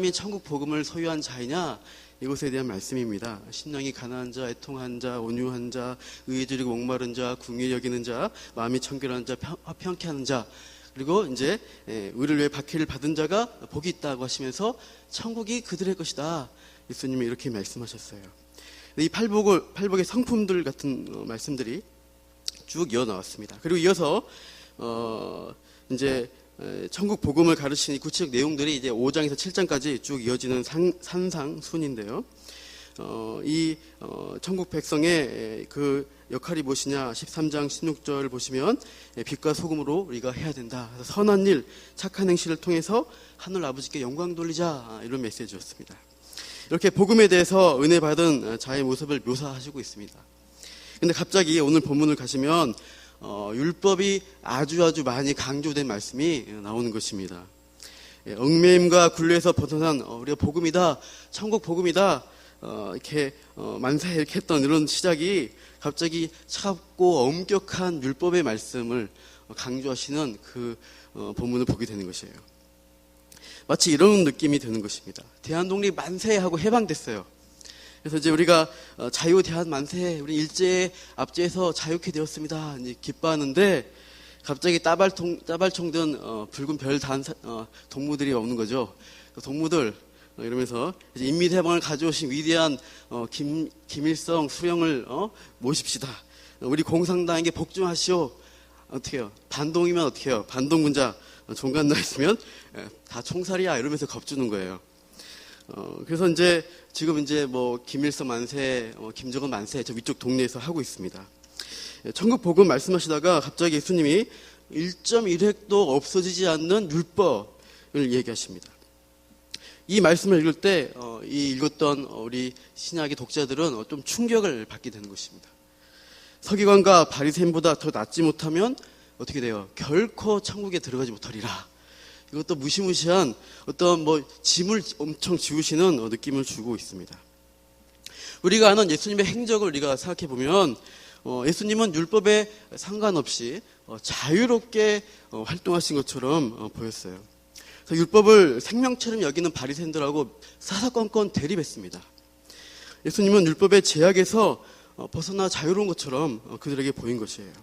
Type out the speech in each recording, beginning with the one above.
이 천국 복음을 소유한 자이냐, 이것에 대한 말씀입니다. 심령이 가난한 자, 애통한 자, 온유한 자, 의에 줄이고 목마른 자, 궁히 여기는 자, 마음이 청결한 자, 화평케 하는 자, 그리고 이제 의를 위해 박해를 받은 자가 복이 있다고 하시면서 천국이 그들의 것이다. 예수님이 이렇게 말씀하셨어요. 이 팔복의 성품들 같은 말씀들이 쭉 이어 나왔습니다. 그리고 이어서 이제 천국 복음을 가르치는 구체적 내용들이 이제 5장에서 7장까지 쭉 이어지는 산상순인데요. 천국 백성의 그 역할이 무엇이냐, 13장 16절 보시면 빛과 소금으로 우리가 해야 된다. 선한 일, 착한 행실을 통해서 하늘 아버지께 영광 돌리자, 이런 메시지였습니다. 이렇게 복음에 대해서 은혜 받은 자의 모습을 묘사하시고 있습니다. 근데 갑자기 오늘 본문을 가시면 율법이 아주 많이 강조된 말씀이 나오는 것입니다. 얽매임과 굴레에서 벗어난 우리가 복음이다, 천국 복음이다, 이렇게 만세 이렇게 했던 이런 시작이 갑자기 차갑고 엄격한 율법의 말씀을 강조하시는 그 본문을 보게 되는 것이에요. 마치 이런 느낌이 드는 것입니다. 대한독립 만세하고 해방됐어요. 그래서 이제 우리가 자유 대한 만세, 우리 일제의 압제에서 자유케 되었습니다, 이제 기뻐하는데 갑자기 따발총 든 붉은 별 단 동무들이 오는 거죠. 동무들 이러면서 이제 인민해방을 가져오신 위대한 김일성 수령을 모십시다. 우리 공산당에게 복종하시오. 어떻게 해요? 반동이면 어떻게 해요? 반동군자 종간 나 있으면 다 총살이야, 이러면서 겁주는 거예요. 그래서 이제 지금 이제 김일성 만세, 김정은 만세 저 위쪽 동네에서 하고 있습니다. 천국 복음 말씀하시다가 갑자기 예수님이 1.1획도 없어지지 않는 율법을 얘기하십니다. 이 말씀을 읽을 때 읽었던 우리 신약의 독자들은 좀 충격을 받게 되는 것입니다. 서기관과 바리새인보다 더 낫지 못하면 어떻게 돼요? 결코 천국에 들어가지 못하리라. 이것도 무시무시한 어떤 짐을 엄청 지우시는 느낌을 주고 있습니다. 우리가 아는 예수님의 행적을 우리가 생각해 보면 예수님은 율법에 상관없이 자유롭게 활동하신 것처럼 보였어요. 그래서 율법을 생명처럼 여기는 바리새인들하고 사사건건 대립했습니다. 예수님은 율법의 제약에서 벗어나 자유로운 것처럼 그들에게 보인 것이에요.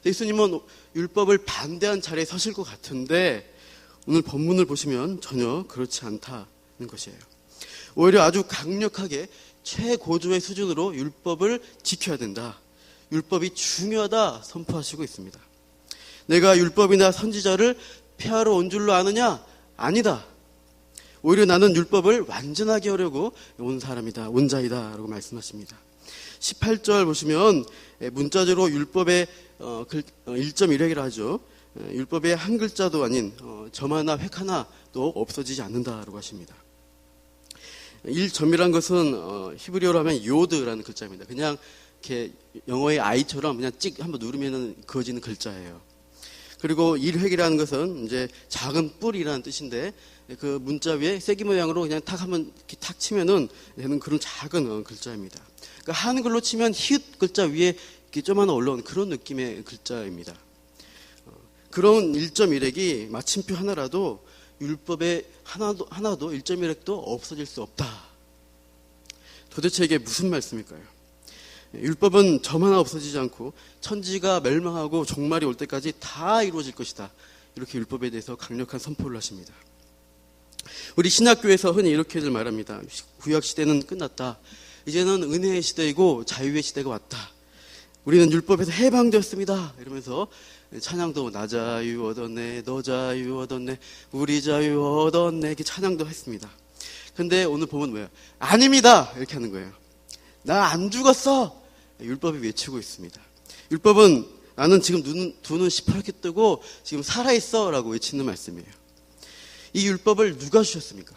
예수님은 율법을 반대한 자리에 서실 것 같은데 오늘 본문을 보시면 전혀 그렇지 않다는 것이에요. 오히려 아주 강력하게 최고조의 수준으로 율법을 지켜야 된다, 율법이 중요하다 선포하시고 있습니다. 내가 율법이나 선지자를 폐하러 온 줄로 아느냐? 아니다. 오히려 나는 율법을 완전하게 하려고 온 사람이다, 온 자이다 라고 말씀하십니다. 18절 보시면 문자적으로 율법의 1.1획이라 하죠. 율법의 한 글자도 아닌 점 하나 획 하나도 없어지지 않는다라고 하십니다. 1점이란 것은 히브리어로 하면 요드라는 글자입니다. 그냥 이렇게 영어의 I처럼 그냥 찍 한번 누르면 그어지는 글자예요. 그리고 1획이라는 것은 이제 작은 뿔이라는 뜻인데 그 문자 위에 세기 모양으로 그냥 탁 한번 이렇게 탁 치면은 되는 그런 작은 글자입니다. 그러니까 한글로 치면 히읗 글자 위에 이렇게 좀 하나 올라온 그런 느낌의 글자입니다. 그런 1.1획이 마침표 하나라도 율법에 하나도 1.1획도 없어질 수 없다. 도대체 이게 무슨 말씀일까요? 율법은 점 하나 없어지지 않고 천지가 멸망하고 종말이 올 때까지 다 이루어질 것이다. 이렇게 율법에 대해서 강력한 선포를 하십니다. 우리 신약교회에서 흔히 이렇게들 말합니다. 구약시대는 끝났다. 이제는 은혜의 시대이고 자유의 시대가 왔다. 우리는 율법에서 해방되었습니다. 이러면서 찬양도 나 자유 얻었네, 너 자유 얻었네, 우리 자유 얻었네, 이렇게 찬양도 했습니다. 근데 오늘 보면 뭐예요? 아닙니다! 이렇게 하는 거예요. 나 안 죽었어! 율법이 외치고 있습니다. 율법은 나는 지금 두 눈 시퍼렇게 뜨고 지금 살아있어! 라고 외치는 말씀이에요. 이 율법을 누가 주셨습니까?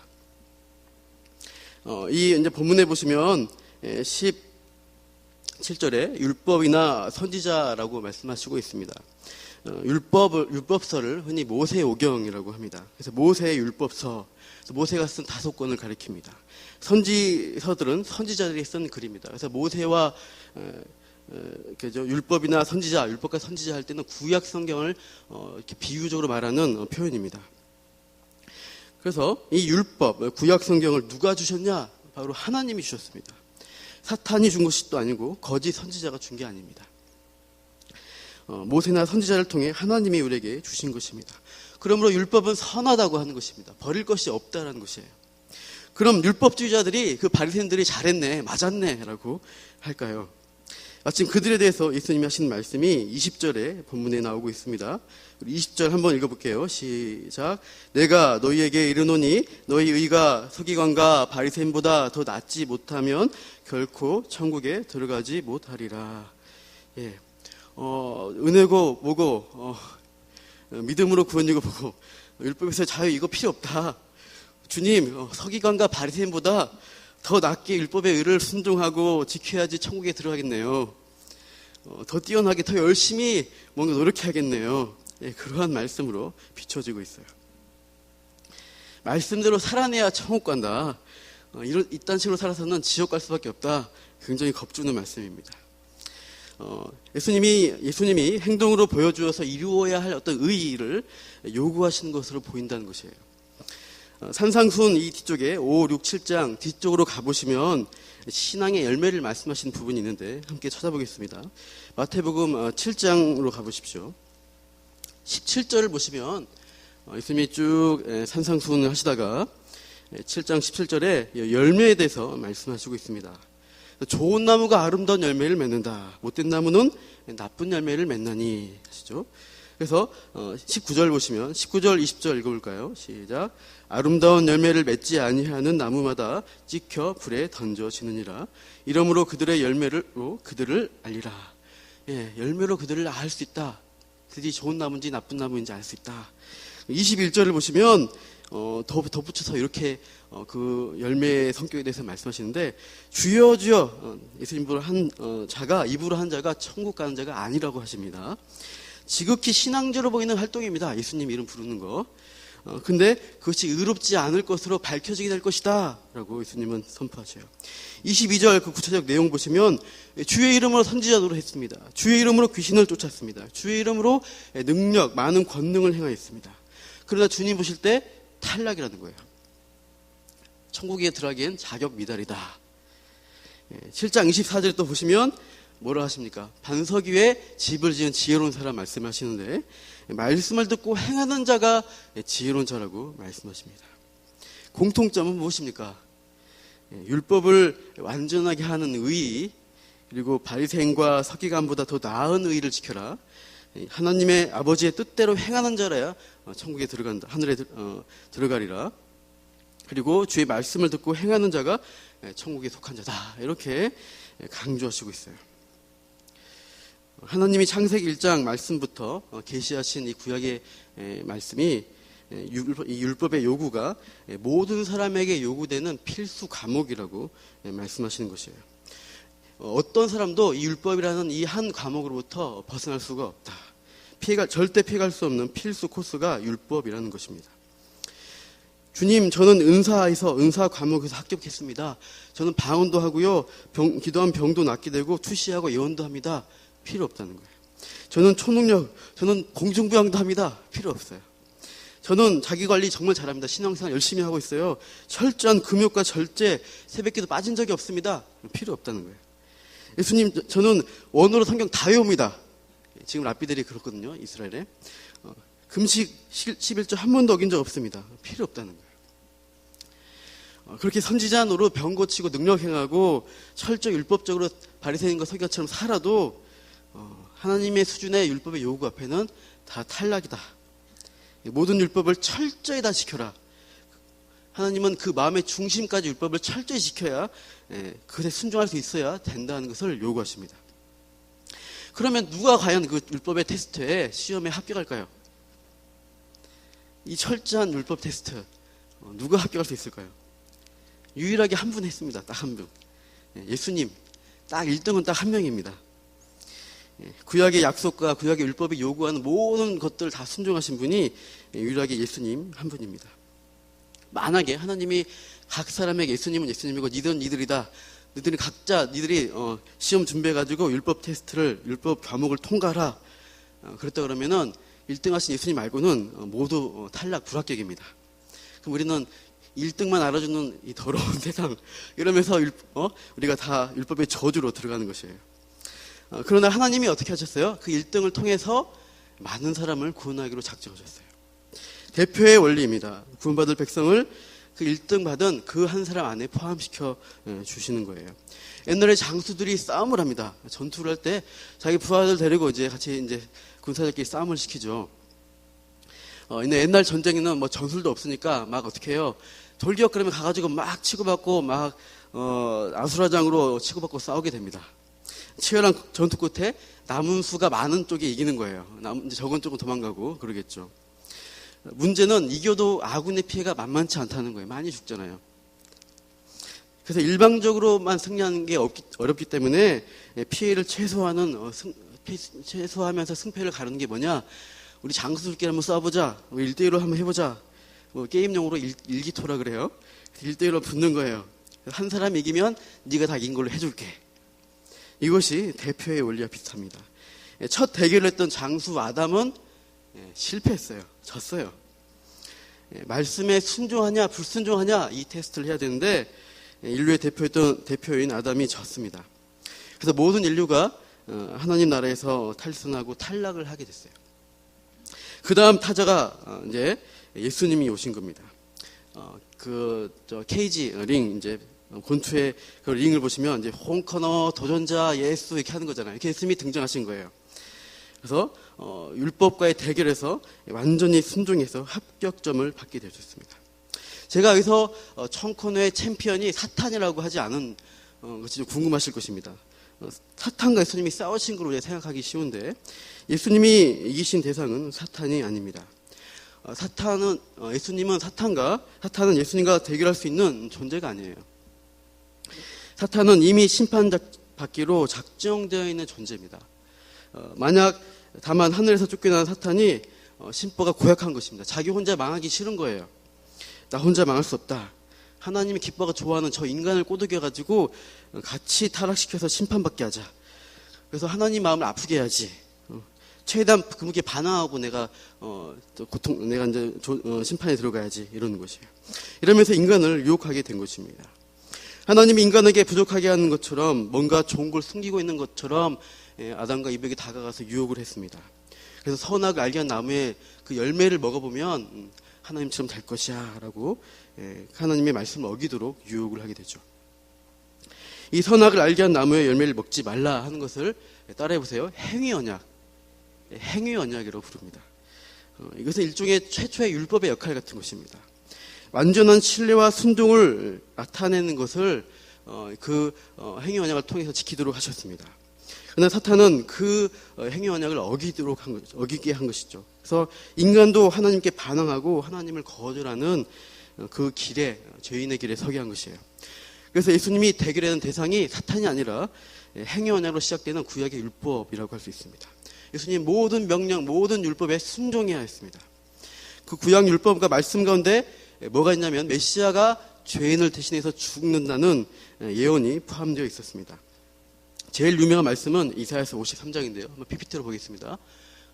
이제 본문에 보시면 17절에 율법이나 선지자라고 말씀하시고 있습니다. 율법서를 흔히 모세오경이라고 합니다. 그래서 모세의 율법서, 모세가 쓴 5권을 가리킵니다. 선지서들은 선지자들이 쓴 글입니다. 그래서 모세와 율법이나 선지자, 율법과 선지자 할 때는 구약 성경을 이렇게 비유적으로 말하는 표현입니다. 그래서 이 율법, 구약 성경을 누가 주셨냐? 바로 하나님이 주셨습니다. 사탄이 준 것이 또 아니고 거짓 선지자가 준 게 아닙니다. 모세나 선지자를 통해 하나님이 우리에게 주신 것입니다. 그러므로 율법은 선하다고 하는 것입니다. 버릴 것이 없다라는 것이에요. 그럼 율법주의자들이 그 바리새인들이 잘했네, 맞았네 라고 할까요? 마침 그들에 대해서 예수님이 하신 말씀이 20절에 본문에 나오고 있습니다. 20절 한번 읽어볼게요. 시작. 내가 너희에게 이르노니 너희 의가 서기관과 바리새인보다 더 낫지 못하면 결코 천국에 들어가지 못하리라. 예. 은혜고 뭐고 믿음으로 구원이고 뭐고 율법에서 자유 이거 필요 없다. 주님, 서기관과 바리새인보다 더 낫게 율법의 의를 순종하고 지켜야지 천국에 들어가겠네요. 더 뛰어나게 더 열심히 뭔가 노력해야겠네요. 예, 그러한 말씀으로 비춰지고 있어요. 말씀대로 살아내야 천국 간다. 이딴 식으로 살아서는 지옥 갈 수밖에 없다. 굉장히 겁주는 말씀입니다. 예수님이 행동으로 보여주어서 이루어야 할 어떤 의의를 요구하시는 것으로 보인다는 것이에요. 산상순 이 뒤쪽에 5, 6, 7장 뒤쪽으로 가보시면 신앙의 열매를 말씀하시는 부분이 있는데 함께 찾아보겠습니다. 마태복음 7장으로 가보십시오. 17절을 보시면 예수님이 쭉 산상순을 하시다가 7장 17절에 열매에 대해서 말씀하시고 있습니다. 좋은 나무가 아름다운 열매를 맺는다. 못된 나무는 나쁜 열매를 맺나니 하시죠. 그래서 19절 보시면 19절 20절 읽어볼까요? 시작. 아름다운 열매를 맺지 아니하는 나무마다 찍혀 불에 던져지느니라. 이러므로 그들의 열매로 그들을 알리라. 예, 열매로 그들을 알 수 있다. 그들이 좋은 나무인지 나쁜 나무인지 알 수 있다. 21절을 보시면 덧붙여서 이렇게 그 열매의 성격에 대해서 말씀하시는데 주여 주여 예수님으로 한 자가 입으로 한 자가 천국 가는 자가 아니라고 하십니다. 지극히 신앙적으로 보이는 활동입니다. 예수님 이름 부르는 거. 근데 그것이 의롭지 않을 것으로 밝혀지게 될 것이다 라고 예수님은 선포하셔요. 22절 그 구체적 내용 보시면 주의 이름으로 선지자 노릇했습니다. 주의 이름으로 귀신을 쫓았습니다. 주의 이름으로 능력, 많은 권능을 행하였습니다. 그러나 주님 보실 때 탈락이라는 거예요. 천국에 들어가기엔 자격 미달이다. 7장 24절에 또 보시면 뭐라 하십니까? 반석 위에 집을 지은 지혜로운 사람 말씀하시는데 말씀을 듣고 행하는 자가 지혜로운 자라고 말씀하십니다. 공통점은 무엇입니까? 율법을 완전하게 하는 의의, 그리고 바리새인과 서기관보다 더 나은 의의를 지켜라. 하나님의 아버지의 뜻대로 행하는 자라야 천국에 들어간다. 하늘에 들어가리라. 그리고 주의 말씀을 듣고 행하는 자가 천국에 속한 자다. 이렇게 강조하시고 있어요. 하나님이 창세기 1장 말씀부터 계시하신 이 구약의 말씀이 이 율법의 요구가 모든 사람에게 요구되는 필수 과목이라고 말씀하시는 것이에요. 어떤 사람도 이 율법이라는 이 한 과목으로부터 벗어날 수가 없다. 절대 피해갈 수 없는 필수 코스가 율법이라는 것입니다. 주님, 저는 은사 과목에서 합격했습니다. 저는 방언도 하고요, 기도하면 병도 낫게 되고 투시하고 예언도 합니다. 필요 없다는 거예요. 저는 초능력, 저는 공중부양도 합니다. 필요 없어요. 저는 자기관리 정말 잘합니다. 신앙생활 열심히 하고 있어요. 철저한 금욕과 절제, 새벽기도 빠진 적이 없습니다. 필요 없다는 거예요. 예수님, 저는 원어로 성경 다 외웁니다. 지금 랍비들이 그렇거든요, 이스라엘에. 금식 11조 한 번도 어긴 적 없습니다. 필요 없다는 거예요. 그렇게 선지자 노릇 병 고치고 능력 행하고 철저 율법적으로 바리새인과 서기관처럼 살아도 하나님의 수준의 율법의 요구 앞에는 다 탈락이다. 모든 율법을 철저히 다 지켜라. 하나님은 그 마음의 중심까지 율법을 철저히 지켜야 그것에 순종할 수 있어야 된다는 것을 요구하십니다. 그러면 누가 과연 그 율법의 테스트에 시험에 합격할까요? 이 철저한 율법 테스트 누가 합격할 수 있을까요? 유일하게 한 분 했습니다. 딱 한 분. 예수님. 딱 1등은 딱 한 명입니다. 구약의 약속과 구약의 율법이 요구하는 모든 것들을 다 순종하신 분이 유일하게 예수님 한 분입니다. 만약에 하나님이 각 사람에게 예수님은 예수님이고 니들은 니들이다. 니들이 시험 준비해가지고 율법 테스트를, 율법 과목을 통과하라. 그랬다 그러면은 1등 하신 예수님 말고는 모두 탈락, 불합격입니다. 그럼 우리는 1등만 알아주는 이 더러운 세상 이러면서 우리가 다 율법의 저주로 들어가는 것이에요. 그러나 하나님이 어떻게 하셨어요? 그 1등을 통해서 많은 사람을 구원하기로 작정하셨어요. 대표의 원리입니다. 구원받을 백성을 그 1등 받은 그 한 사람 안에 포함시켜 주시는 거예요. 옛날에 장수들이 싸움을 합니다. 전투를 할 때 자기 부하들 데리고 이제 같이 이제 군사들끼리 싸움을 시키죠. 옛날 전쟁에는 뭐 전술도 없으니까 막 어떻게 해요? 돌기역 그러면 가가지고 막 치고받고 막 아수라장으로 치고받고 싸우게 됩니다. 치열한 전투 끝에 남은 수가 많은 쪽이 이기는 거예요. 이제 적은 쪽은 도망가고 그러겠죠. 문제는 이겨도 아군의 피해가 만만치 않다는 거예요. 많이 죽잖아요. 그래서 일방적으로만 승리하는 게 어렵기 때문에 피해를 최소화하면서 승패를 가르는 게 뭐냐? 우리 장수들끼리 한번 싸워보자. 1대1로 한번 해보자. 뭐 게임용으로 일기토라 그래요. 1대1로 붙는 거예요. 한 사람 이기면 네가 다 이긴 걸로 해줄게. 이것이 대표의 원리와 비슷합니다. 첫 대결을 했던 장수 아담은 실패했어요. 졌어요. 말씀에 순종하냐 불순종하냐 이 테스트를 해야 되는데 인류의 대표인 아담이 졌습니다. 그래서 모든 인류가 하나님 나라에서 탈선하고 탈락을 하게 됐어요. 그 다음 타자가 이제 예수님이 오신 겁니다. 케이지 링 이제 권투의 그 링을 보시면 이제 홈커너 도전자 예수 이렇게 하는 거잖아요. 이렇게 예수님이 등장하신 거예요. 그래서 율법과의 대결에서 완전히 순종해서 합격점을 받게 되셨습니다. 제가 여기서 청코너의 챔피언이 사탄이라고 하지 않은 것이 좀 궁금하실 것입니다. 사탄과 예수님이 싸우신 걸로 생각하기 쉬운데 예수님이 이기신 대상은 사탄이 아닙니다. 예수님은 사탄은 예수님과 대결할 수 있는 존재가 아니에요. 사탄은 이미 심판받기로 작정되어 있는 존재입니다. 만약 다만 하늘에서 쫓겨난 사탄이 심보가 고약한 것입니다. 자기 혼자 망하기 싫은 거예요. 나 혼자 망할 수 없다. 하나님이 기뻐가 좋아하는 저 인간을 꼬드겨가지고 같이 타락시켜서 심판받게 하자. 그래서 하나님 마음을 아프게 해야지. 최대한 그 무게에 반항하고 내가 이제 심판에 들어가야지. 이러는 것이에요. 이러면서 인간을 유혹하게 된 것입니다. 하나님이 인간에게 부족하게 하는 것처럼 뭔가 좋은 걸 숨기고 있는 것처럼 아담과 이브에게 다가가서 유혹을 했습니다. 그래서 선악을 알게 한 나무의 그 열매를 먹어보면 하나님처럼 될 것이야 라고 하나님의 말씀을 어기도록 유혹을 하게 되죠. 이 선악을 알게 한 나무의 열매를 먹지 말라 하는 것을 따라해보세요. 행위 언약이라고 부릅니다. 이것은 일종의 최초의 율법의 역할 같은 것입니다. 완전한 신뢰와 순종을 나타내는 것을 행위 언약을 통해서 지키도록 하셨습니다. 그러나 사탄은 그 행위 언약을 어기게 한 것이죠. 그래서 인간도 하나님께 반항하고 하나님을 거절하는 그 죄인의 길에 서게 한 것이에요. 그래서 예수님이 대결하는 대상이 사탄이 아니라 행위 언약으로 시작되는 구약의 율법이라고 할 수 있습니다. 예수님 모든 명령, 모든 율법에 순종해야 했습니다. 그 구약 율법과 말씀 가운데 뭐가 있냐면 메시아가 죄인을 대신해서 죽는다는 예언이 포함되어 있었습니다. 제일 유명한 말씀은 이사야서 53장인데요. 한번 PPT로 보겠습니다.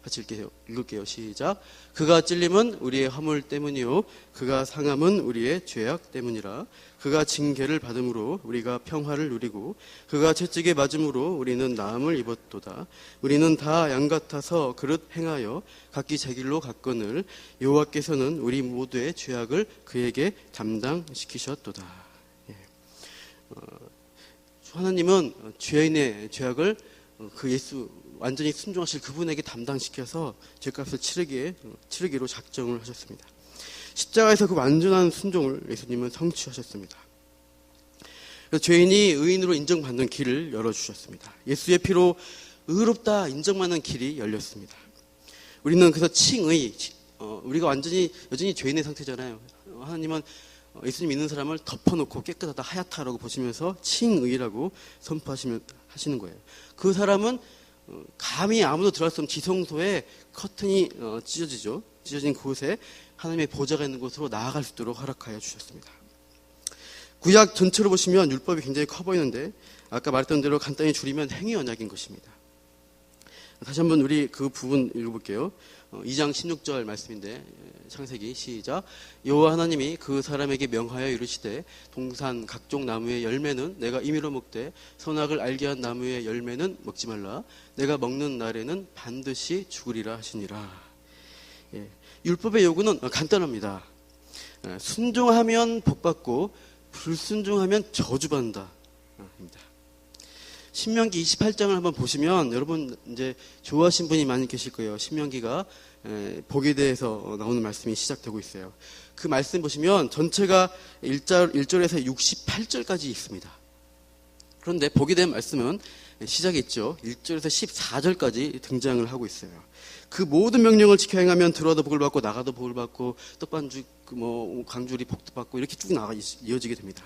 같이 읽을게요. 시작. 그가 찔림은 우리의 허물 때문이요 그가 상함은 우리의 죄악 때문이라. 그가 징계를 받음으로 우리가 평화를 누리고 그가 채찍에 맞음으로 우리는 나음을 입었도다. 우리는 다 양 같아서 그릇 행하여 각기 제 길로 갔거늘 여호와께서는 우리 모두의 죄악을 그에게 담당시키셨도다. 하나님은 죄인의 죄악을 완전히 순종하실 그분에게 담당시켜서 죄값을 치르기로 작정을 하셨습니다. 십자가에서 그 완전한 순종을 예수님은 성취하셨습니다. 그래서 죄인이 의인으로 인정받는 길을 열어주셨습니다. 예수의 피로 의롭다 인정받는 길이 열렸습니다. 우리는 그래서 우리가 여전히 죄인의 상태잖아요. 하나님은 예수님 믿는 사람을 덮어놓고 깨끗하다 하얗다라고 보시면서 칭의라고 선포하시는 거예요. 그 사람은 감히 아무도 들어갈 수 없는 지성소에 커튼이 찢어지죠. 찢어진 그곳에 하나님의 보좌가 있는 곳으로 나아갈 수 있도록 허락하여 주셨습니다. 구약 전체로 보시면 율법이 굉장히 커 보이는데 아까 말했던 대로 간단히 줄이면 행위 언약인 것입니다. 다시 한번 우리 그 부분 읽어볼게요. 2장 16절 말씀인데, 창세기 시작. 여호와 하나님이 그 사람에게 명하여 이르시되 동산 각종 나무의 열매는 내가 임의로 먹되 선악을 알게 한 나무의 열매는 먹지 말라. 내가 먹는 날에는 반드시 죽으리라 하시니라. 예, 율법의 요구는 간단합니다. 순종하면 복받고 불순종하면 저주받는다. 입니다. 신명기 28장을 한번 보시면 여러분 이제 좋아하신 분이 많이 계실 거예요. 신명기가 복에 대해서 나오는 말씀이 시작되고 있어요. 그 말씀 보시면 전체가 1절에서 68절까지 있습니다. 그런데 복에 대한 말씀은 시작이 있죠. 1절에서 14절까지 등장을 하고 있어요. 그 모든 명령을 지켜 행하면 들어와도 복을 받고 나가도 복을 받고 떡반죽 강주리 복도 받고 이렇게 쭉 이어지게 됩니다.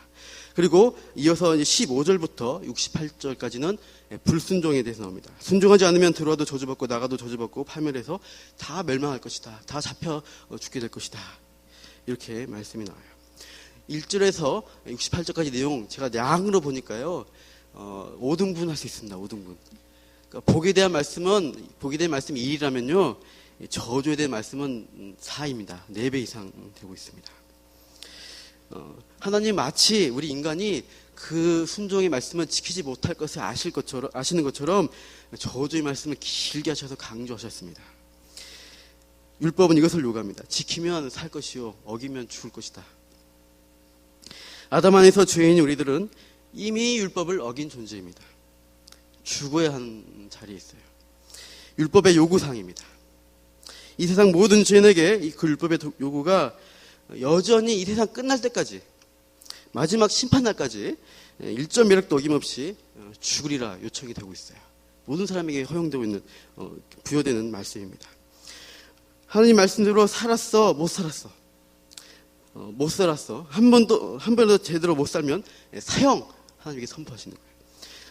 그리고 이어서 15절부터 68절까지는 불순종에 대해서 나옵니다. 순종하지 않으면 들어와도 저주받고 나가도 저주받고 파멸해서 다 멸망할 것이다. 다 잡혀 죽게 될 것이다. 이렇게 말씀이 나와요. 1절에서 68절까지 내용 제가 양으로 보니까요. 5등분 할 수 있습니다. 5등분. 그러니까 복에 대한 말씀이 1이라면요. 저주에 대한 말씀은 4입니다. 4배 이상 되고 있습니다. 하나님 마치 우리 인간이 그 순종의 말씀을 지키지 못할 것을 아시는 것처럼 저주의 말씀을 길게 하셔서 강조하셨습니다. 율법은 이것을 요구합니다. 지키면 살 것이요 어기면 죽을 것이다. 아담 안에서 죄인인 우리들은 이미 율법을 어긴 존재입니다. 죽어야 하는 자리에 있어요. 율법의 요구사항입니다. 이 세상 모든 죄인에게 그 율법의 요구가 여전히 이 세상 끝날 때까지 마지막 심판날까지 일점 매력도 어김없이 죽으리라 요청이 되고 있어요. 모든 사람에게 허용되고 있는 부여되는 말씀입니다. 하나님 말씀대로 살았어 못 살았어 못 살았어 한 번도 제대로 못 살면 사형 하나님께 선포하시는 거예요.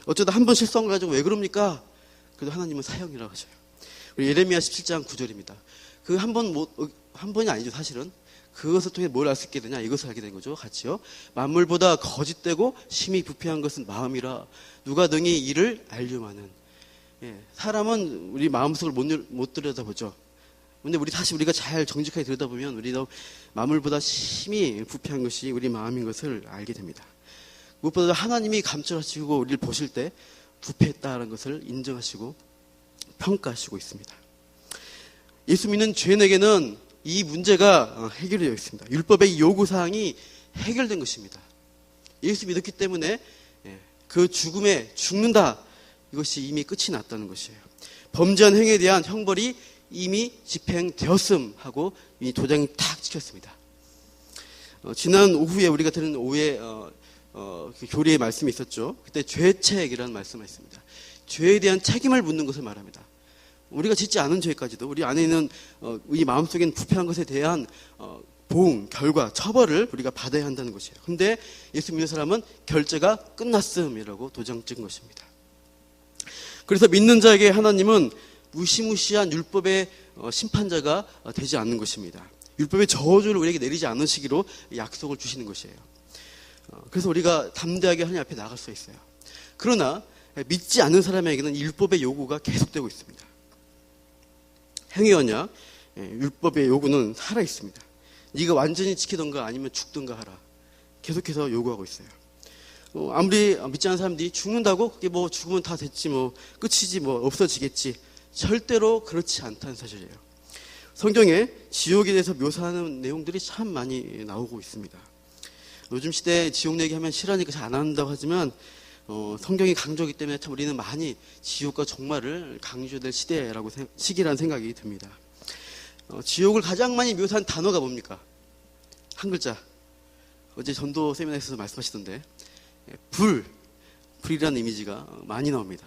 어쩌다 한 번 실수한 거 가지고 왜 그럽니까? 그래도 하나님은 사형이라고 하셔요. 우리 예레미야 17장 9절입니다. 그 한 번이 아니죠. 사실은 그것을 통해 뭘 알 수 있게 되냐? 이것을 알게 된 거죠. 같이요. 만물보다 거짓되고 심히 부패한 것은 마음이라 누가 능히 이를 알려마는. 사람은 우리 마음속을 못 들여다보죠. 근데 우리가 잘 정직하게 들여다보면 우리도 만물보다 심히 부패한 것이 우리 마음인 것을 알게 됩니다. 무엇보다 하나님이 감찰하시고 우리를 보실 때 부패했다는 것을 인정하시고 평가하시고 있습니다. 예수 믿는 죄인에게는 이 문제가 해결되어 있습니다. 율법의 요구사항이 해결된 것입니다. 예수 믿었기 때문에 그 죽음에 죽는다. 이것이 이미 끝이 났다는 것이에요. 범죄한 행위에 대한 형벌이 이미 집행되었음 하고 이 도장이 탁 찍혔습니다. 지난 오후에 우리가 들은 오후에 그 교리의 말씀이 있었죠. 그때 죄책이라는 말씀이 있습니다. 죄에 대한 책임을 묻는 것을 말합니다. 우리가 짓지 않은 죄까지도 우리 안에 있는 이 마음속에 있는 부패한 것에 대한 보응, 결과, 처벌을 우리가 받아야 한다는 것이에요. 그런데 예수 믿는 사람은 결제가 끝났음이라고 도장 찍은 것입니다. 그래서 믿는 자에게 하나님은 무시무시한 율법의 심판자가 되지 않는 것입니다. 율법의 저주를 우리에게 내리지 않으시기로 약속을 주시는 것이에요. 그래서 우리가 담대하게 하나님 앞에 나갈 수 있어요. 그러나 믿지 않는 사람에게는 율법의 요구가 계속되고 있습니다. 행위 언약, 율법의 요구는 살아 있습니다. 네가 완전히 지키던가 아니면 죽던가 하라. 계속해서 요구하고 있어요. 아무리 믿지 않는 사람들이 죽는다고 그게 뭐 죽으면 다 됐지 뭐 끝이지 뭐 없어지겠지. 절대로 그렇지 않다는 사실이에요. 성경에 지옥에 대해서 묘사하는 내용들이 참 많이 나오고 있습니다. 요즘 시대에 지옥 얘기하면 싫어하니까 잘 안 한다고 하지만 성경이 강조하기 때문에 참 우리는 많이 지옥과 종말을 강조될 시기라는 생각이 듭니다. 지옥을 가장 많이 묘사한 단어가 뭡니까? 한 글자. 어제 전도 세미나에서 말씀하시던데 불이라는 이미지가 많이 나옵니다.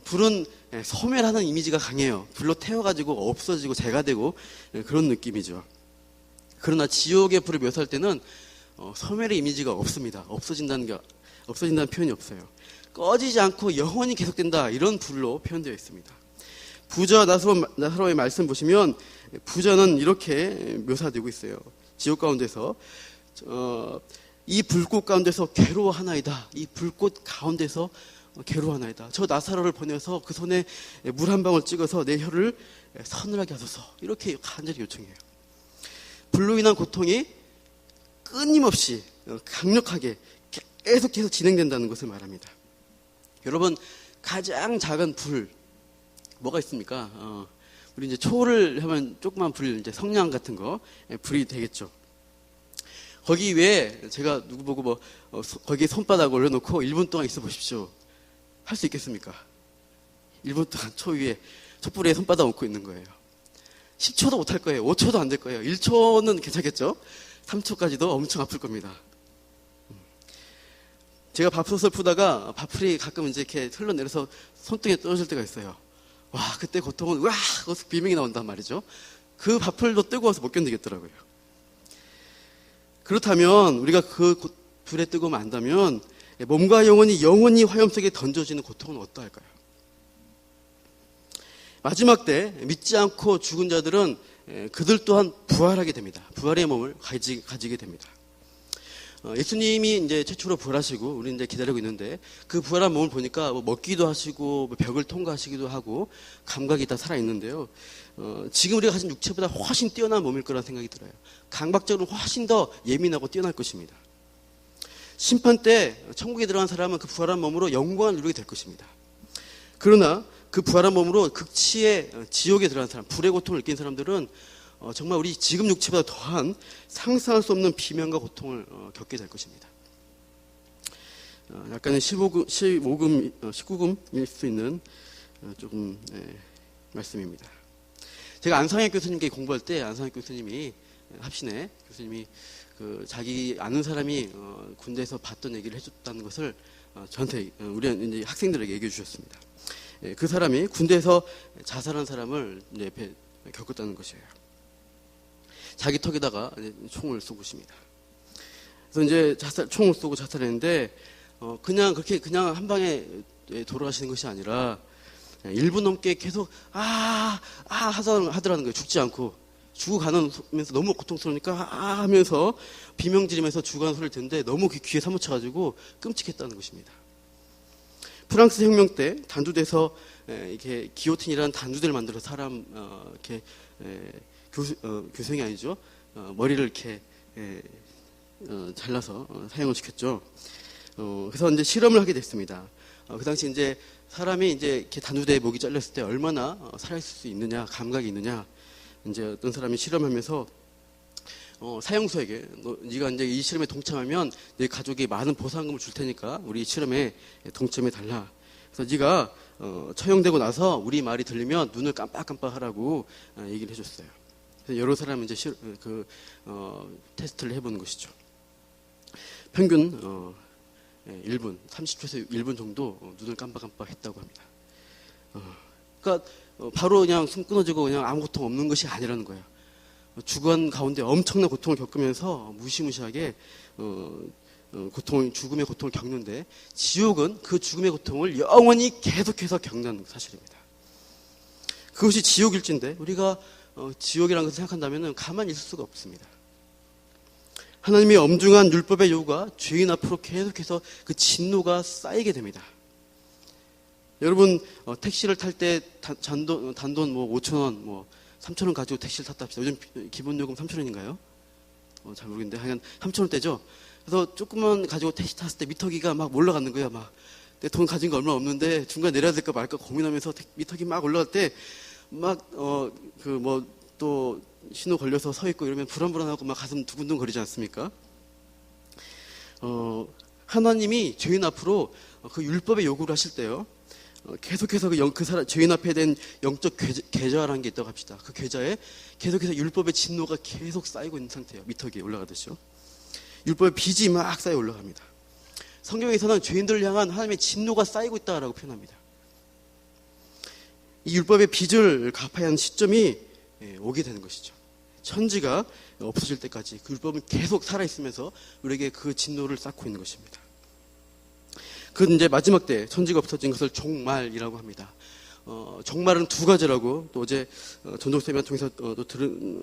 불은 소멸하는 이미지가 강해요. 불로 태워가지고 없어지고 재가 되고 그런 느낌이죠. 그러나 지옥의 불을 묘사할 때는 소멸의 이미지가 없습니다. 없어진다는 표현이 없어요. 꺼지지 않고 영원히 계속된다. 이런 불로 표현되어 있습니다. 부자와 나사로의 말씀 보시면 부자는 이렇게 묘사되고 있어요. 지옥 가운데서 이 불꽃 가운데서 괴로워하나이다. 이 불꽃 가운데서 괴로워하나이다. 저 나사로를 보내서 그 손에 물 한 방울 찍어서 내 혀를 서늘하게 하소서. 이렇게 간절히 요청해요. 불로 인한 고통이 끊임없이 강력하게 계속해서 진행된다는 것을 말합니다. 여러분, 가장 작은 불 뭐가 있습니까? 우리 이제 초를 하면 조그만 불, 이제 성냥 같은 거 불이 되겠죠. 거기 위에 제가 누구 보고 거기에 손바닥 올려놓고 1분 동안 있어 보십시오. 할 수 있겠습니까? 1분 동안 초 위에 촛불에 손바닥 얹고 있는 거예요. 10초도 못 할 거예요. 5초도 안 될 거예요. 1초는 괜찮겠죠? 3초까지도 엄청 아플 겁니다. 제가 밥솥을 푸다가 밥풀이 가끔 이제 이렇게 흘러내려서 손등에 떨어질 때가 있어요. 와, 그때 고통은 와! 하고서 비명이 나온단 말이죠. 그 밥풀도 뜨거워서 못 견디겠더라고요. 그렇다면 우리가 그 불에 뜨거우면 안다면 몸과 영혼이 화염 속에 던져지는 고통은 어떠할까요? 마지막 때 믿지 않고 죽은 자들은 그들 또한 부활하게 됩니다. 부활의 몸을 가지게 됩니다. 예수님이 이제 최초로 부활하시고 우리 이제 기다리고 있는데 그 부활한 몸을 보니까 먹기도 하시고 벽을 통과하시기도 하고 감각이 다 살아 있는데요. 지금 우리가 가진 육체보다 훨씬 뛰어난 몸일 거라는 생각이 들어요. 감각적으로 훨씬 더 예민하고 뛰어날 것입니다. 심판 때 천국에 들어간 사람은 그 부활한 몸으로 영광을 누리게 될 것입니다. 그러나 그 부활한 몸으로 극치의 지옥에 들어간 사람, 불의 고통을 느낀 사람들은 정말 우리 지금 육체보다 더한 상상할 수 없는 비명과 고통을 겪게 될 것입니다. 약간은 19금일 수 있는 조금 말씀입니다. 제가 안상혁 교수님께 공부할 때 안상혁 교수님이 합신의 교수님이 자기 아는 사람이 군대에서 봤던 얘기를 해줬다는 것을 저한테 우리 이제 학생들에게 얘기해 주셨습니다. 그 사람이 군대에서 자살한 사람을 이제 겪었다는 것이에요. 자기 턱에다가 총을 쏘고 있습니다. 그래서 이제 총을 쏘고 자살했는데 그냥 그렇게 그냥 한 방에 돌아가시는 것이 아니라 1분 넘게 계속 하더라는 거예요. 죽지 않고 죽어가면서 너무 고통스러우니까 하면서 비명 지르면서 죽어가는 소리를 듣는데 너무 귀에 사무쳐가지고 끔찍했다는 것입니다. 프랑스 혁명 때 단두대에서 이렇게 기요틴이라는 단두대를 만들어서 사람 이렇게 교생이 아니죠. 머리를 이렇게 잘라서 사용을 시켰죠. 그래서 이제 실험을 하게 됐습니다. 그 당시 이제 사람이 이제 이렇게 단두대에 목이 잘렸을 때 얼마나 살아있을 수 있느냐, 감각이 있느냐, 이제 어떤 사람이 실험하면서 사형수에게 네가 이제 이 실험에 동참하면 내 가족이 많은 보상금을 줄 테니까 우리 실험에 동참해 달라. 그래서 네가 처형되고 나서 우리 말이 들리면 눈을 깜빡깜빡 하라고 얘기를 해줬어요. 그래서 여러 사람이 이제 테스트를 해보는 것이죠. 평균 1분, 30초에서 1분 정도 눈을 깜빡깜빡 했다고 합니다. 그러니까 바로 그냥 숨 끊어지고 그냥 아무 고통 없는 것이 아니라는 거예요. 주관 가운데 엄청난 고통을 겪으면서 무시무시하게 죽음의 고통을 겪는데 지옥은 그 죽음의 고통을 영원히 계속해서 겪는 사실입니다. 그것이 지옥일진데 우리가 지옥이라는 것을 생각한다면 가만히 있을 수가 없습니다. 하나님의 엄중한 율법의 요구가 죄인 앞으로 계속해서 그 진노가 쌓이게 됩니다. 여러분 택시를 탈 때 단돈 뭐 5,000원, 3,000원 가지고 택시를 탔다 합시다. 요즘 기본 요금 3,000원인가요? 잘 모르겠는데 하여간 3,000원대죠. 그래서 조금만 가지고 택시 탔을 때 미터기가 막 올라가는 거예요. 막 내 돈 가진 거 얼마 없는데 중간 내려야 될까 말까 고민하면서 미터기 막 올라갈 때 막 또 신호 걸려서 서 있고 이러면 불안불안하고 막 가슴 두근두근 거리지 않습니까? 하나님이 죄인 앞으로 그 율법의 요구를 하실 때요. 계속해서 그 사람 죄인 앞에 된 영적 계좌라는 게 있다고 합시다. 그 계좌에 계속해서 율법의 진노가 계속 쌓이고 있는 상태예요. 미터기에 올라가듯이요. 율법의 빚이 막 쌓여 올라갑니다. 성경에서는 죄인들을 향한 하나님의 진노가 쌓이고 있다라고 표현합니다. 이 율법의 빚을 갚아야 하는 시점이 오게 되는 것이죠. 천지가 없어질 때까지 그 율법은 계속 살아있으면서 우리에게 그 진노를 쌓고 있는 것입니다. 그 이제 마지막 때 천지가 없어진 것을 종말이라고 합니다. 종말은 두 가지라고 또 어제 전종 세미나 통해서 또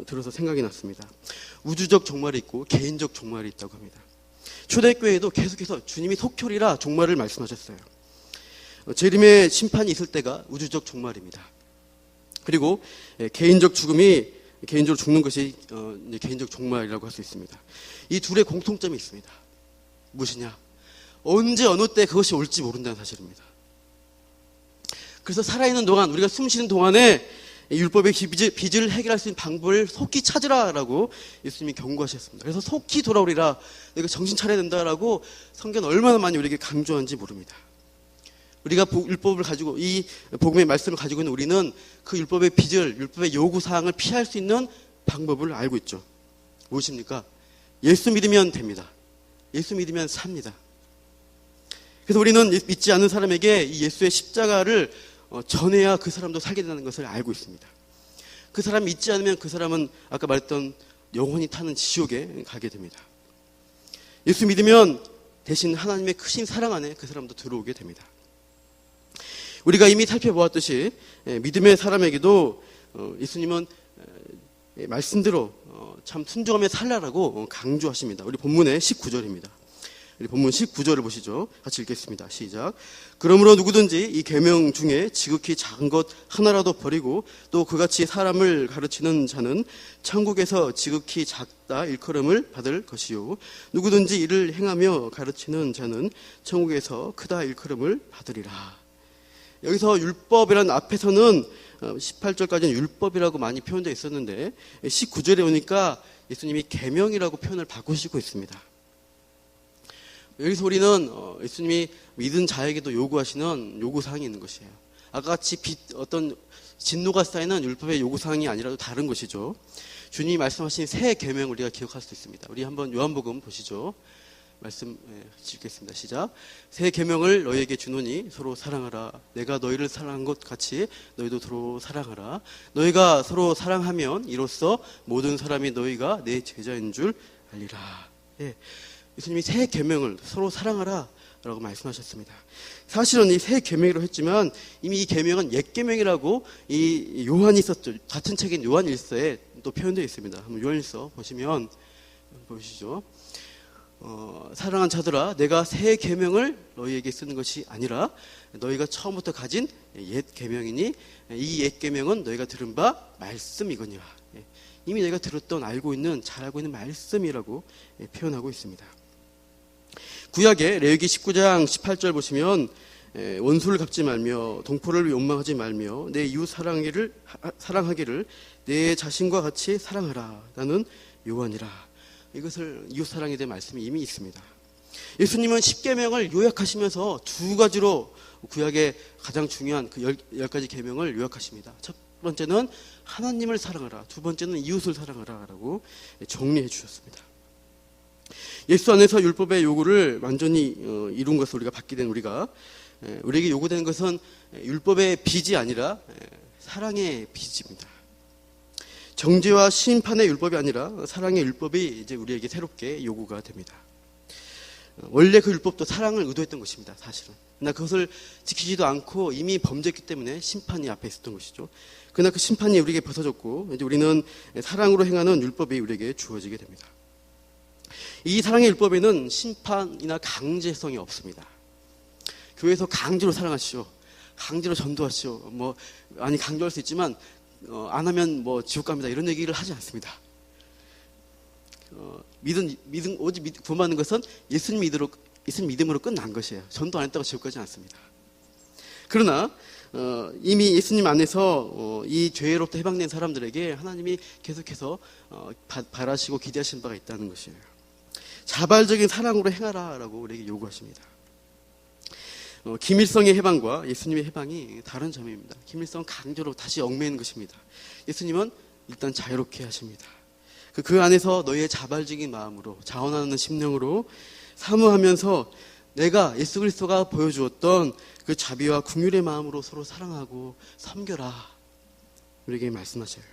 들어서 생각이 났습니다. 우주적 종말이 있고 개인적 종말이 있다고 합니다. 초대교회에도 계속해서 주님이 속혈이라 종말을 말씀하셨어요. 재림의 심판이 있을 때가 우주적 종말입니다. 그리고 개인적 죽음이 개인적으로 죽는 것이 개인적 종말이라고 할 수 있습니다. 이 둘의 공통점이 있습니다. 무엇이냐? 언제 어느 때 그것이 올지 모른다는 사실입니다. 그래서 살아있는 동안, 우리가 숨 쉬는 동안에 율법의 빚을 해결할 수 있는 방법을 속히 찾으라라고 예수님이 경고하셨습니다. 그래서 속히 돌아오리라, 내가 정신 차려야 된다라고 성경은 얼마나 많이 우리에게 강조하는지 모릅니다. 우리가 율법을 가지고, 이 복음의 말씀을 가지고 있는 우리는 그 율법의 빚을, 율법의 요구사항을 피할 수 있는 방법을 알고 있죠. 무엇입니까? 예수 믿으면 됩니다. 예수 믿으면 삽니다. 그래서 우리는 믿지 않는 사람에게 이 예수의 십자가를 전해야 그 사람도 살게 된다는 것을 알고 있습니다. 그 사람이 믿지 않으면 그 사람은 아까 말했던 영원히 타는 지옥에 가게 됩니다. 예수 믿으면 대신 하나님의 크신 사랑 안에 그 사람도 들어오게 됩니다. 우리가 이미 살펴보았듯이 믿음의 사람에게도 예수님은 말씀대로 참 순종하며 살라라고 강조하십니다. 우리 본문의 19절입니다. 우리 본문 19절을 보시죠. 같이 읽겠습니다. 시작. 그러므로 누구든지 이 계명 중에 지극히 작은 것 하나라도 버리고 또 그같이 사람을 가르치는 자는 천국에서 지극히 작다 일컬음을 받을 것이요 누구든지 이를 행하며 가르치는 자는 천국에서 크다 일컬음을 받으리라. 여기서 율법이라는 앞에서는 18절까지는 율법이라고 많이 표현되어 있었는데 19절에 오니까 예수님이 계명이라고 표현을 바꾸시고 있습니다. 여기서 우리는 예수님이 믿은 자에게도 요구하시는 요구사항이 있는 것이에요. 아까 같이 어떤 진노가 쌓이는 율법의 요구사항이 아니라도 다른 것이죠. 주님이 말씀하신 새 계명을 우리가 기억할 수 있습니다. 우리 한번 요한복음 보시죠. 말씀 읽겠습니다. 시작. 새 계명을 너희에게 주노니 서로 사랑하라. 내가 너희를 사랑한 것 같이 너희도 서로 사랑하라. 너희가 서로 사랑하면 이로써 모든 사람이 너희가 내 제자인 줄 알리라. 예. 예수님이 새 계명을 서로 사랑하라 라고 말씀하셨습니다. 사실은 이 새 계명이라고 했지만 이미 이 계명은 옛 계명이라고 이 요한이 썼죠. 같은 책인 요한일서에 또 표현되어 있습니다. 한번 요한일서 보시면 보시죠. 사랑하는 자들아, 내가 새 계명을 너희에게 쓰는 것이 아니라 너희가 처음부터 가진 옛 계명이니 이 옛 계명은 너희가 들은 바 말씀이거니와. 이미 너희가 들었던, 알고 있는, 잘 알고 있는 말씀이라고 표현하고 있습니다. 구약의 레위기 19장 18절 보시면 원수를 갚지 말며 동포를 원망하지 말며 내 이웃 사랑하기를 내 자신과 같이 사랑하라. 나는 여호와니라. 이것을 이웃 사랑에 대한 말씀이 이미 있습니다. 예수님은 10계명을 요약하시면서 두 가지로 구약의 가장 중요한 그 10가지 계명을 요약하십니다. 첫 번째는 하나님을 사랑하라. 두 번째는 이웃을 사랑하라 라고 정리해 주셨습니다. 예수 안에서 율법의 요구를 완전히 이룬 것을 우리가 받게 된 우리에게 요구되는 것은 율법의 빚이 아니라 사랑의 빚입니다. 정죄와 심판의 율법이 아니라 사랑의 율법이 이제 우리에게 새롭게 요구가 됩니다. 원래 그 율법도 사랑을 의도했던 것입니다. 사실은. 그러나 그것을 지키지도 않고 이미 범죄했기 때문에 심판이 앞에 있었던 것이죠. 그러나 그 심판이 우리에게 벗어졌고 이제 우리는 사랑으로 행하는 율법이 우리에게 주어지게 됩니다. 이 사랑의 율법에는 심판이나 강제성이 없습니다. 교회에서 강제로 사랑하시오, 강제로 전도하시오, 강조할 수 있지만 안 하면 지옥 갑니다 이런 얘기를 하지 않습니다. 오직 구원받는 것은 예수님 믿음으로 끝난 것이에요. 전도 안 했다고 지옥 가지 않습니다. 그러나 이미 예수님 안에서 이 죄로부터 해방된 사람들에게 하나님이 계속해서 바라시고 기대하시는 바가 있다는 것이에요. 자발적인 사랑으로 행하라라고 우리에게 요구하십니다. 김일성의 해방과 예수님의 해방이 다른 점입니다. 김일성은 강제로 다시 얽매이는 것입니다. 예수님은 일단 자유롭게 하십니다. 그 안에서 너희의 자발적인 마음으로 자원하는 심령으로 사모하면서 내가 예수 그리스도가 보여주었던 그 자비와 긍휼의 마음으로 서로 사랑하고 섬겨라. 우리에게 말씀하셔요.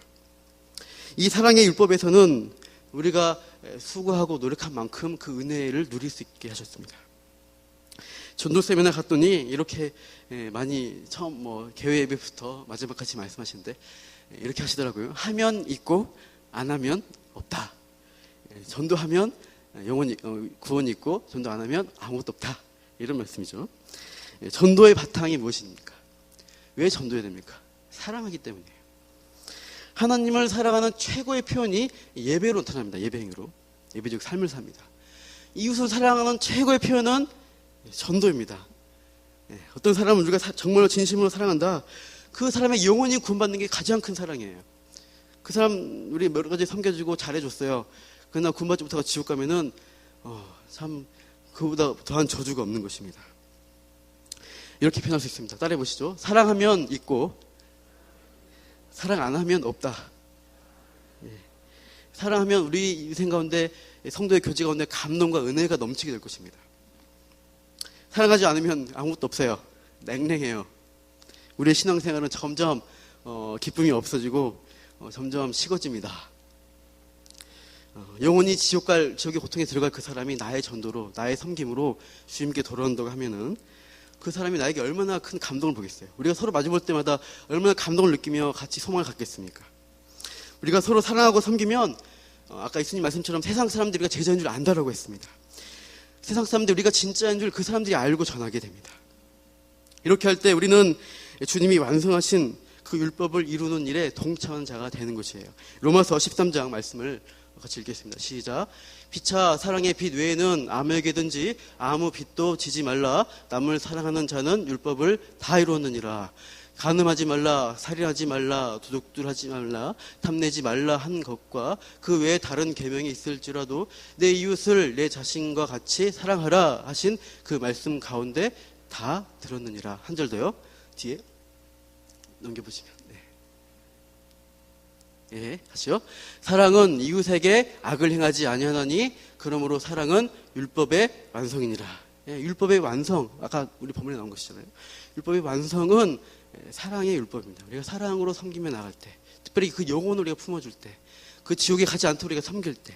이 사랑의 율법에서는 우리가 수고하고 노력한 만큼 그 은혜를 누릴 수 있게 하셨습니다. 전도 세미나 갔더니 이렇게 많이 처음 개회 예배부터 마지막까지 말씀하시는데 이렇게 하시더라고요. 하면 있고 안 하면 없다. 전도하면 구원이 있고 전도 안 하면 아무것도 없다. 이런 말씀이죠. 전도의 바탕이 무엇입니까? 왜 전도해야 됩니까? 사랑하기 때문이에요. 하나님을 사랑하는 최고의 표현이 예배로 나타납니다. 예배 행위로. 예배적 삶을 삽니다. 이웃을 사랑하는 최고의 표현은 전도입니다. 어떤 사람을 우리가 정말로 진심으로 사랑한다. 그 사람의 영혼이 구원받는 게 가장 큰 사랑이에요. 그 사람 우리 여러 가지 섬겨주고 잘해줬어요. 그러나 구원받지 못하고 지옥 가면은 참 그보다 더한 저주가 없는 것입니다. 이렇게 표현할 수 있습니다. 따라해 보시죠. 사랑하면 있고 사랑 안 하면 없다. 사랑하면 우리 인생 가운데 성도의 교제 가운데 감동과 은혜가 넘치게 될 것입니다. 사랑하지 않으면 아무것도 없어요. 냉랭해요. 우리의 신앙생활은 점점 기쁨이 없어지고 점점 식어집니다. 영원히 지옥의 고통에 들어갈 그 사람이 나의 전도로, 나의 섬김으로 주님께 돌아온다고 하면은 그 사람이 나에게 얼마나 큰 감동을 보겠어요. 우리가 서로 마주볼 때마다 얼마나 감동을 느끼며 같이 소망을 갖겠습니까? 우리가 서로 사랑하고 섬기면 아까 예수님 말씀처럼 세상 사람들이 우리가 제자인 줄 안다라고 했습니다. 세상 사람들이 우리가 진짜인 줄 그 사람들이 알고 전하게 됩니다. 이렇게 할 때 우리는 주님이 완성하신 그 율법을 이루는 일에 동참한 자가 되는 것이에요. 로마서 13장 말씀을 같이 읽겠습니다. 시작. 피차 사랑의 빛 외에는 아무에게든지 아무 빛도 지지 말라. 남을 사랑하는 자는 율법을 다 이루었느니라. 간음하지 말라, 살인하지 말라, 도둑질하지 말라, 탐내지 말라 한 것과 그 외에 다른 계명이 있을지라도 내 이웃을 내 자신과 같이 사랑하라 하신 그 말씀 가운데 다 들었느니라. 한 절 더요. 뒤에 넘겨보시면. 다시요. 사랑은 이웃에게 악을 행하지 아니하나니 그러므로 사랑은 율법의 완성이니라. 율법의 완성, 아까 우리 본문에 나온 것이잖아요. 율법의 완성은 사랑의 율법입니다. 우리가 사랑으로 섬기며 나갈 때, 특별히 그 영혼을 우리가 품어줄 때, 그 지옥에 가지 않도록 우리가 섬길 때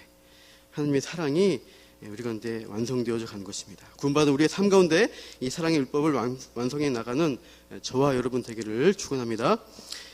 하나님의 사랑이 우리 가운데 완성되어져 가는 것입니다. 구원받은 우리의 삶 가운데 이 사랑의 율법을 완성해 나가는 저와 여러분 되기를 축원합니다.